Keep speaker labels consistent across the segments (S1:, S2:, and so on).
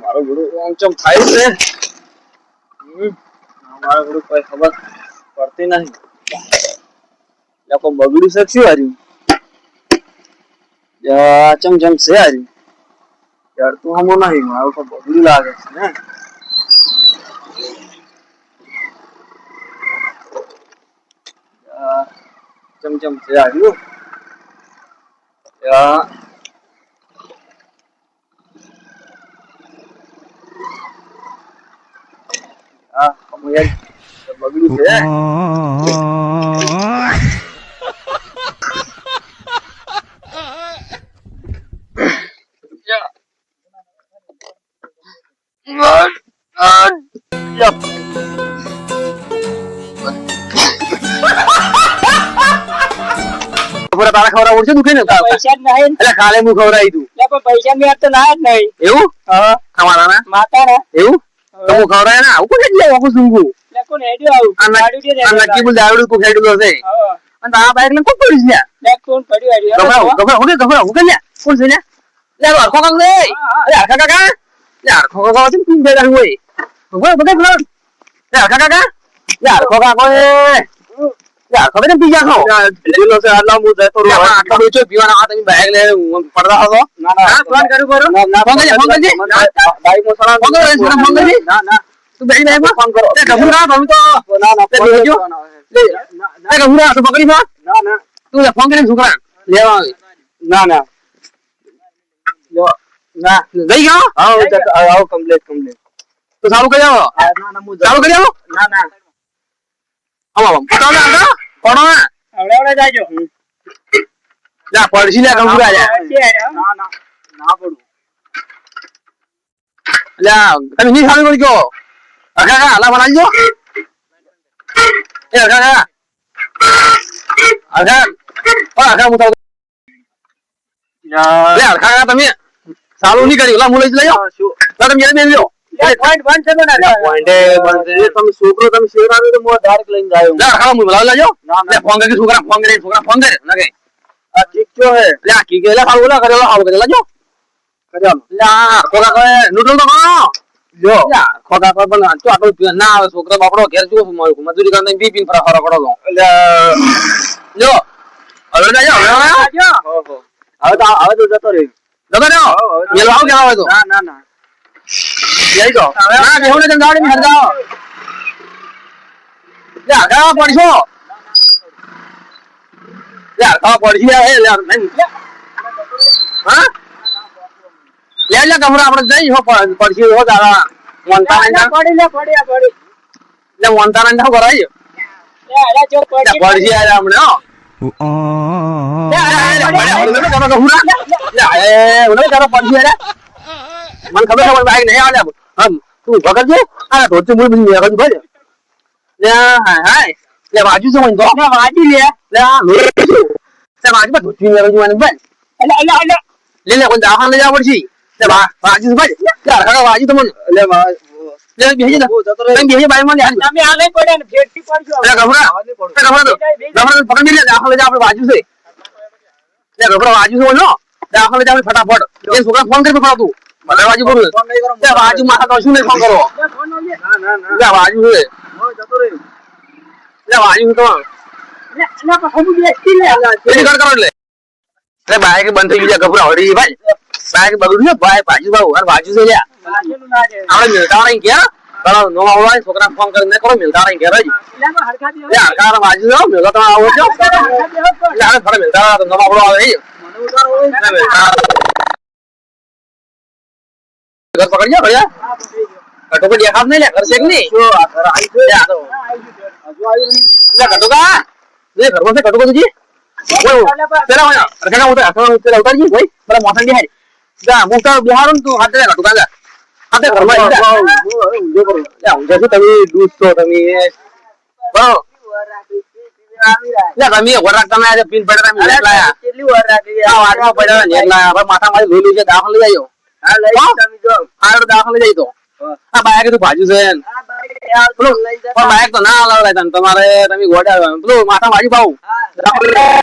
S1: મારો ગુરુ આમ ચમ થાય છે મારો ગુરુ કોઈ ખબર પડતી નહીં લોકો બગડી શકશે હારી ચમ ચમ છે હારી यार तू हम नहीं मारो तो बगड़ी लागे છે ને ચમ ચમ છે હારી બગડી છે તારા ખવરા ઓછું દુખે ને
S2: પૈસા જ નહીં
S1: એટલે કાલે હું ખવરાઈ તું
S2: પણ પૈસા મેં તો ના જ નહીં
S1: એવું તમારા ના
S2: માતા ને
S1: એવું તો હું ખવરાય ના આવું કોને લે વાપસ ઊંઘું
S2: લે કોને હેડ્યો આવું ગાડી દે
S1: આ નક્કી બોલ દારૂ કો ખેડું હશે અને આ બાઈક ને કોણ પડી છે
S2: લે કોણ પડ્યો હેડ્યો
S1: ગભરા હું કે લે કોણ છે લે લે આખો કાક લે અરે આખા કાકા લે આખો કાકા છે તું બેડા હોય ગભરા બગડ લે આખા કાકા લે આખો કાકો यार खबर है पिया खाओ दिलो से अल्लाह मु दे तो आटा बेचो पीवाना आ તમે બેગ લે પડदा हो ना ना प्लान करू करो ना फोन कर भाई मो सलाम फोन कर ना ना तू बैग ले फोन करो ते गबुरा हम तो ना ना ते भेजो ते गबुरा तो पकड़ी ना ना ना तू फोन करे सुकरा लेवा ना ना लो ना गई गयो आओ कंप्लीट तो चालू कर जाओ ना ना मु चालू कर जाओ ना ना આમ પટાવ ના પડો ના
S2: આવડે જાજો
S1: જા પડસી લે ગંગુરા જા
S2: ના ના ના પડું
S1: લા તમે ની સામે કરી ગયો અખા હાલા બનાવજો એ અખા મુતા લે અખા તમે ચાલુ ની કરી ઓલા મુલે જ લઈ જાઓ તમે મેરે બેન લ્યો
S2: પોઈન્ટ બંધ છે ના
S1: પોઈન્ટ બંધ તમે છોકરો તમે શેર આવે તો મો ડાયરેક્ટ લઈને જાયો લે અખા મુ લાવ લાજો લે ફોન કરી છોકરા ફોન કરે ના કે આ ઠીક છો હે લે કી કે લે સાલું ના કરેલો આવ કે લાજો કર્યો લા કોકા કરે નૂડલ તો ખાઓ જો લા કોકા પર પણ તો આટલો ના આવે છોકરા બાપડો ઘેર જો મજૂરી કરને બી પીન ફરા ફરા પડો એટલે જો હવે જાજો હવે તો જતો રે મેલો આવ કે આવે તો ના ના ના લઈ જાઓ ના બેહોને જન ગાડી માં હરજાઓ લે આગા પડશો લે આગા પડી હે લે હા લે કમરા આપણે જઈ હો પડશી હો દાડા મોનતા ના
S2: પડી
S1: લે મોનતા ના કરાય
S2: લે અરે જો
S1: પડશી આ આપણે હો मन खबर है बाइक नहीं आले हम तू पकड़ जो अरे तो मुझे भी लगा भाई ले हाय हाय ले बाजू से मन दो ना बाजू ले ले से बाजू में धोती में लगा मन भाई अल्लाह ले कोन दाखन ले जा पड़सी ले बाजू से भाई यार का बाजू तो मन ले भेज दे तुम भेज भाई मन यार
S2: हमें आले पड़े ने फेटी पड़ जो
S1: ले घबरा पकड़ ले दाखन ले जा अपने बाजू से ले घबरा बाजू से बोलो दाखन ले जा फटाफट ये छोकरा फोन करके पड़ा तू મને બાજુ બોલ તે બાજુ માથા તો શું ને ફોન કરો ના ના ના લે બાજુ હે હો જતો રે લે બાજુ તો
S2: લે ના પણ હું બેસી લે
S1: જલ્દી કર કરો લે લે બાઈક બંધ થઈ ગઈ ગભરા હરી ભાઈ બાઈક બગડ્યું ને ભાઈ બાજુ બાજુ બાજુ છે લે
S2: બાજુનું ના દે
S1: આપણે મિલતા નહીં કે તારો નો આવવા છોકરા ફોન કરીને કરો મિલતા નહીં કે રે
S2: લે હરખા દે
S1: લે હરખા બાજુ જો મિલતા તો આવો છો લે આ ફરે મિલતા તો નો આવડો આવે મને ઉતાર હોય घर पकड़ गया भैया कटो को देखा नहीं ले घर से नहीं जो घर आई थे या तो जो आई ले कटो का ये घर में से कटो को तुझे वो तेरा भैया रखना होता है तेरा उतार जी भाई बड़ा मौसम भी है जा मुंह बिहार तू हाथ दे कटो का जा हाथ घर में ये करो या जैसे तभी दूध तो तभी बरो ले तभी और रखता मैं आज पिन पड़ रहा है लाया
S2: કેટલી વાર રાખી
S1: हां आज में पड़ रहा है लाया भाई माथा मारी लोई लीजिए दाखल ले जाइयो
S2: હા લઈ તમે જો
S1: हां दाखल ले जाइए तो આ બાઈક તો બાજુ છે
S2: આ બાઈક યાર તો લઈ જા
S1: પણ બાઈક તો ના લાવડાય તને તમારે તમે ગોડા પેલું માથા બાજુ પાઉ
S2: હા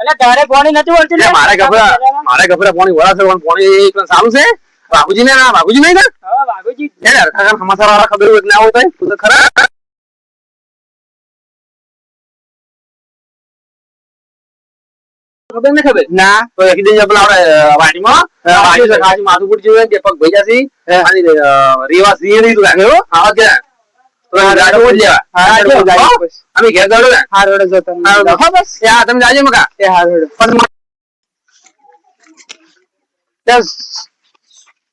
S3: એટલે તારે પાણી નથી વળતું
S1: એટલે મારે ગભરા પાણી વળા છે પણ પાણી પણ સારું છે બાપુજી ને ના બાપુજી નહીં ને
S3: હા વાઘુજી
S1: એને હરખા સમાચાર વાળા ખબર હોય એટલે આવો તો તું તો ખરા ખબર ને ખબર
S3: ના
S1: તો એક દિવસ આપણે વાડીમાં વાડી છે ખાસી માથું ફૂટ જેવું કે પગ ભઈ જાસી અને રેવા સિંહની તું લાગે હો આવા કે તો ગાડો જ લેવા
S3: હા જો જાય બસ
S1: અમે ઘેર ગાડો ને
S3: હાર વડે જો તમે
S1: હા બસ યા તમે જાજો મકા
S3: એ હાર વડે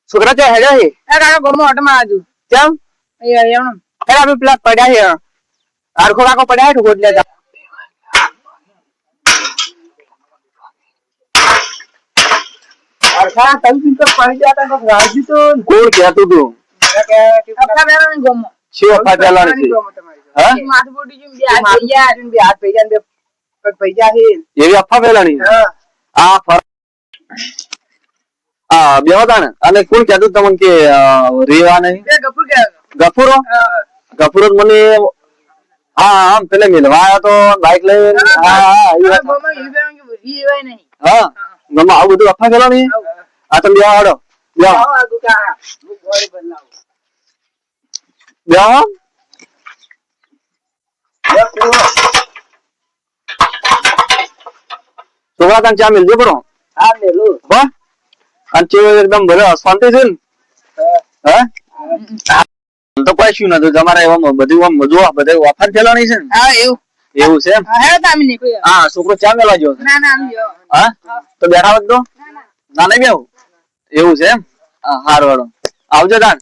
S1: છોકરા ત્યાં હેડ્યા છે
S3: એ કાકા ગમો ઓટમાં આજુ
S1: કેમ
S3: એ એમ એ આપણે પેલા પડ્યા છે હરખો કાકો પડ્યા છે ગોટ લેતા અરખા તમે તો પડી જતા તો રાજી તો
S1: કોણ કહેતું તું
S3: અફા બેરો ગમો
S1: શિવ અફા ચાલવાની છે હા
S3: માથું બોડી જેમ બે હાથ પૈયા બે હાથ પૈયા બે પગ પૈયા છે
S1: એવી અફા ફેલાણી આ બેવતાને અને કોણ કહેતું તમને કે રેવા નહીં
S3: એ ગફુર કે
S1: ગફુરો ગફુરો મને હા આમ પેલે મિલવા આવ્યો તો બાઈક લઈને હા એ વાત
S3: ગમો ઈ બેન કે ઈ એવાય નહીં
S1: હા ગમે આવું બધું અફા ફેલાણી આ તમે બેવા હાડો બેવા
S3: આવો આગુ કા હું ગોળી બદલાવ
S1: બેવા છોકરા તને ચા મિલજો પડો
S3: હા મેલું
S1: હા અને ચેવો એકદમ ભલે શાંતિ છે ને હા તો કોઈ શું નતું તમારે એવા બધું આમ જો બધે ઓફર ફેલાણી છે ને
S3: હા એવું
S1: એવું છે એમ?
S3: હા હે તમે નીકળ્યો
S1: હા છોકરો ચા મેલા જો
S3: ના ના આમ જો
S1: હા તો બેઠા હોત તો
S3: ના ના
S1: ના નહીં બેવું એવું છે એમ હા હાર વાળો આવજો તાન